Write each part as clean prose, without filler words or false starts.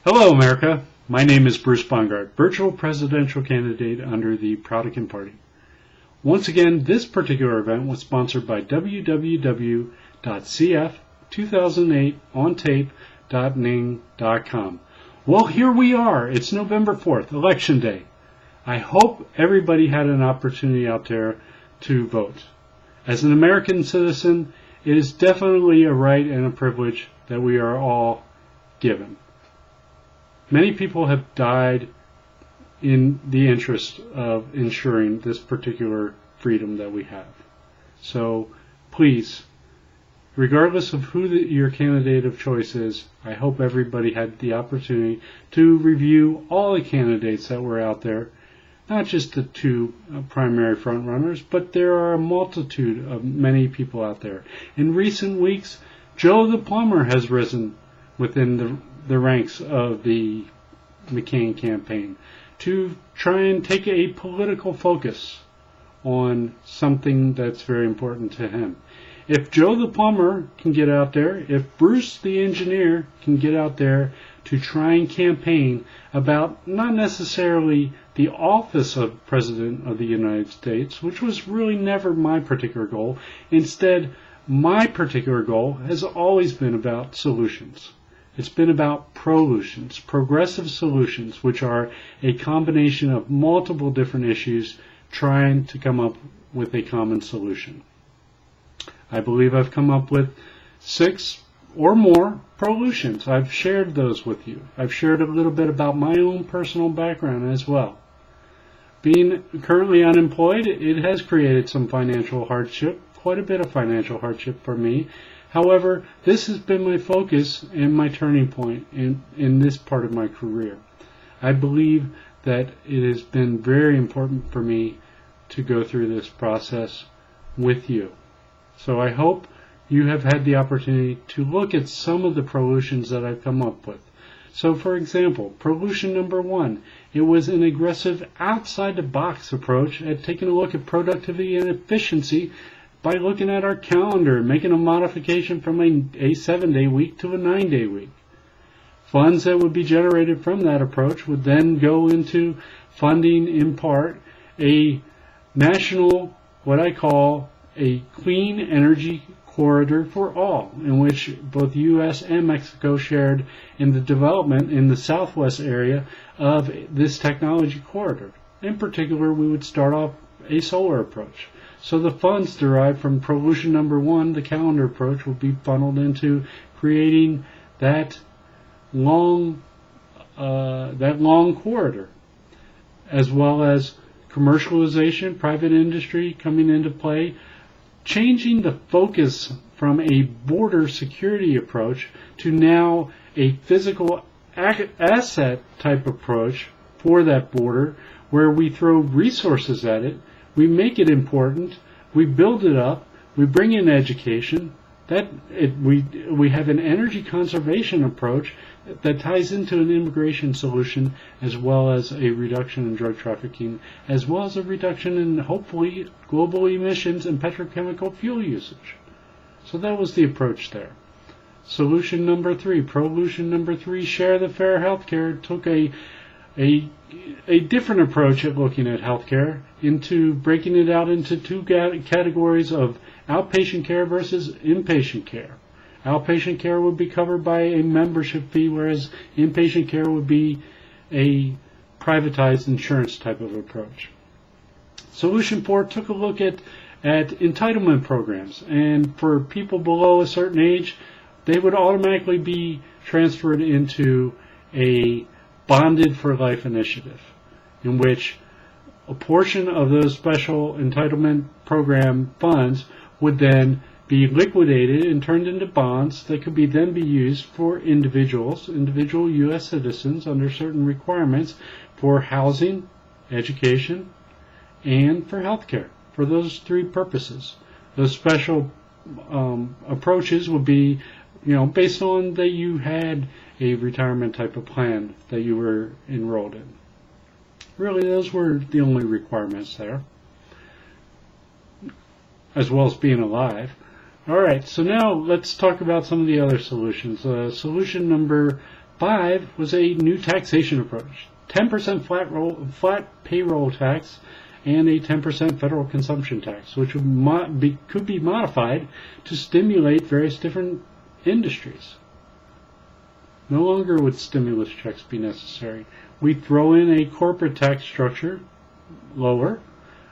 Hello, America. My name is Bruce Bongardt, virtual presidential candidate under the Proudican Party. Once again, this particular event was sponsored by www.cf2008ontape.ning.com. Well, here we are. It's November 4th, Election Day. I hope everybody had an opportunity out there to vote. As an American citizen, it is definitely a right and a privilege that we are all given. Many people have died in the interest of ensuring this particular freedom that we have. So please, regardless of who your candidate of choice is, I hope everybody had the opportunity to review all the candidates that were out there, not just the two primary frontrunners, but there are a multitude of many people out there. In recent weeks, Joe the Plumber has risen within the ranks of the McCain campaign to try and take a political focus on something that's very important to him. If Joe the Plumber can get out there, if Bruce the Engineer can get out there to try and campaign about not necessarily the office of President of the United States, which was really never my particular goal. Instead, my particular goal has always been about solutions. It's been about prolutions, progressive solutions, which are a combination of multiple different issues trying to come up with a common solution. I believe I've come up with 6 or more prolutions. I've shared those with you. I've shared a little bit about my own personal background as well. Being currently unemployed, it has created some financial hardship, quite a bit of financial hardship for me. However, this has been my focus and my turning point in this part of my career. I believe that it has been very important for me to go through this process with you. So I hope you have had the opportunity to look at some of the prolutions that I've come up with. So for example, prolution number 1, it was an aggressive outside-the-box approach at taking a look at productivity and efficiency by looking at our calendar and making a modification from a 7-day week to a 9-day week. Funds that would be generated from that approach would then go into funding, in part, a national, what I call a clean energy corridor for all, in which both U.S. and Mexico shared in the development in the southwest area of this technology corridor. In particular, we would start off a solar approach. So the funds derived from prolution number 1, the calendar approach, will be funneled into creating that long corridor, as well as commercialization, private industry coming into play, changing the focus from a border security approach to now a physical asset type approach for that border, where we throw resources at it. We make it important, we build it up, we bring in education, we have an energy conservation approach that ties into an immigration solution, as well as a reduction in drug trafficking, as well as a reduction in, hopefully, global emissions and petrochemical fuel usage. So that was the approach there. Solution number 3, prolution number 3, share the fair healthcare, took a different approach at looking at healthcare, into breaking it out into 2 categories of outpatient care versus inpatient care. Outpatient care would be covered by a membership fee, whereas inpatient care would be a privatized insurance type of approach. Solution 4 took a look at entitlement programs, and for people below a certain age, they would automatically be transferred into a bonded for life initiative, in which a portion of those special entitlement program funds would then be liquidated and turned into bonds that could then be used for individual U.S. citizens under certain requirements for housing, education, and for health care. For those 3 purposes, those special approaches would be, based on that you had a retirement type of plan that you were enrolled in. Really, those were the only requirements there, as well as being alive. Alright, so now let's talk about some of the other solutions. Solution number 5 was a new taxation approach. 10% flat payroll tax and a 10% federal consumption tax, which could be modified to stimulate various different industries. No longer would stimulus checks be necessary. We throw in a corporate tax structure, lower,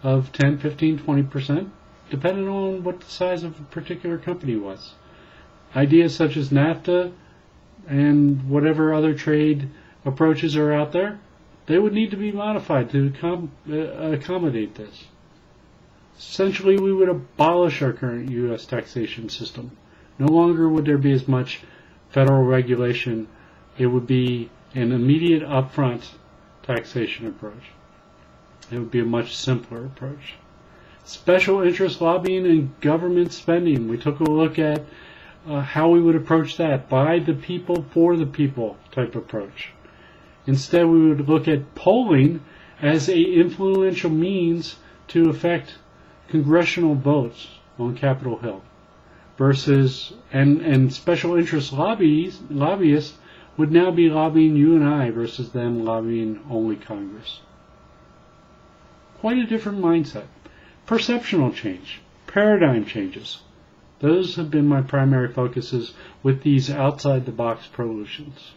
of 10, 15, 20%, depending on what the size of a particular company was. Ideas such as NAFTA and whatever other trade approaches are out there, they would need to be modified to accommodate this. Essentially, we would abolish our current U.S. taxation system. No longer would there be as much federal regulation. It would be an immediate upfront taxation approach. It would be a much simpler approach. Special interest lobbying and government spending. We took a look at how we would approach that. By the people, for the people type approach. Instead, we would look at polling as an influential means to affect congressional votes on Capitol Hill, versus and special interest lobbyists would now be lobbying you and I versus them lobbying only Congress. Quite a different mindset. Perceptual change, paradigm changes. Those have been my primary focuses with these outside-the-box solutions.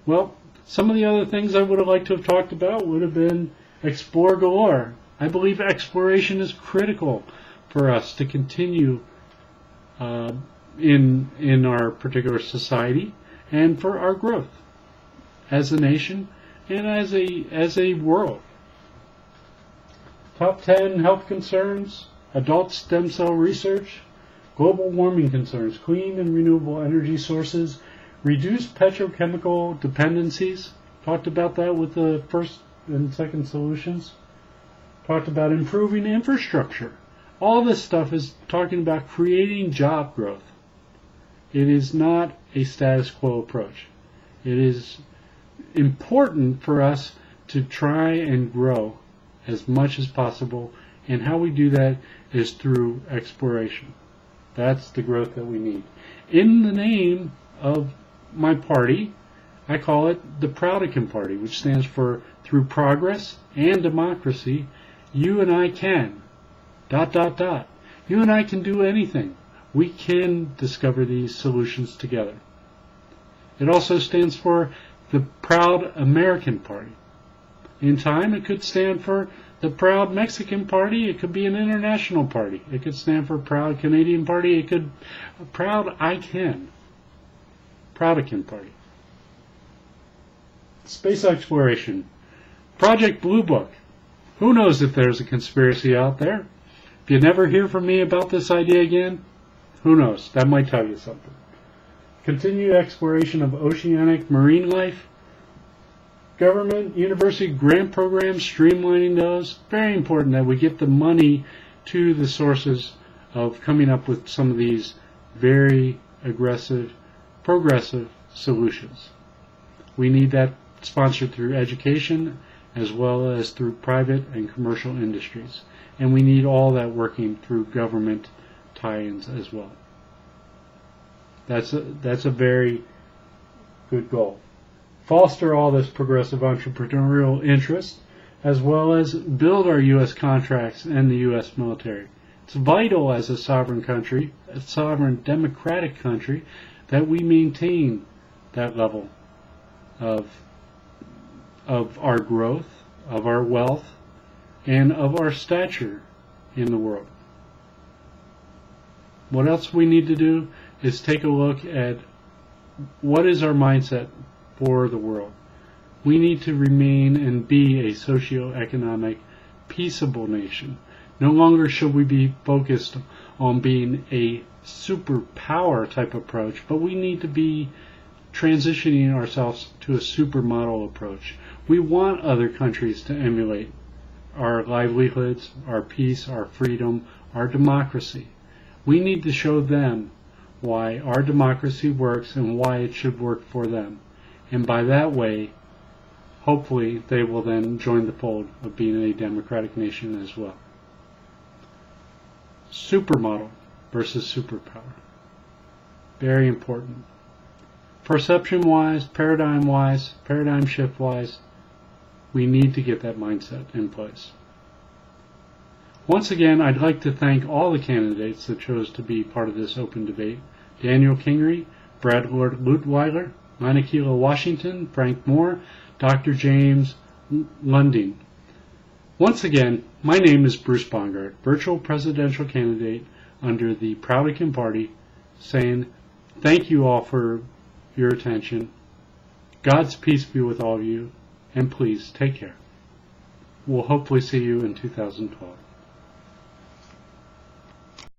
Well, some of the other things I would have liked to have talked about would have been explore galore. I believe exploration is critical for us to continue in our particular society and for our growth as a nation and as a world. Top 10 health concerns, adult stem cell research, global warming concerns, clean and renewable energy sources, reduced petrochemical dependencies. Talked about that with the first and second solutions. Talked about improving infrastructure. All this stuff is talking about creating job growth. It is not a status quo approach. It is important for us to try and grow as much as possible, and how we do that is through exploration. That's the growth that we need. In the name of my party, I call it the Proudican Party, which stands for through progress and democracy, you and I can. ... You and I can do anything. We can discover these solutions together. It also stands for the Proud American Party. In time, it could stand for the Proud Mexican Party. It could be an international party. It could stand for Proud Canadian Party. It could Proud I Can. Proudican Party. Space exploration. Project Blue Book. Who knows if there's a conspiracy out there? If you never hear from me about this idea again, who knows? That might tell you something. Continued exploration of oceanic marine life. Government, university grant programs, streamlining those. Very important that we get the money to the sources of coming up with some of these very aggressive, progressive solutions. We need that sponsored through education as well as through private and commercial industries. And we need all that working through government tie-ins as well. That's a very good goal. Foster all this progressive entrepreneurial interest, as well as build our U.S. contracts and the U.S. military. It's vital as a sovereign country, a sovereign democratic country, that we maintain that level of our growth, of our wealth, and of our stature in the world. What else we need to do is take a look at what is our mindset for the world. We need to remain and be a socio-economic, peaceable nation. No longer should we be focused on being a superpower type approach, but we need to be transitioning ourselves to a supermodel approach. We want other countries to emulate our livelihoods, our peace, our freedom, our democracy. We need to show them why our democracy works and why it should work for them. And by that way, hopefully they will then join the fold of being a democratic nation as well. Supermodel versus superpower. Very important. perception-wise, paradigm-wise, paradigm shift-wise, we need to get that mindset in place. Once again, I'd like to thank all the candidates that chose to be part of this open debate. Daniel Kingery, Brad Lord Lutweiler, Lanakila Washington, Frank Moore, Dr. James Lunding. Once again, my name is Bruce Bongardt, virtual presidential candidate under the Proudican Party, saying thank you all for your attention. God's peace be with all of you, and please take care. We'll hopefully see you in 2012.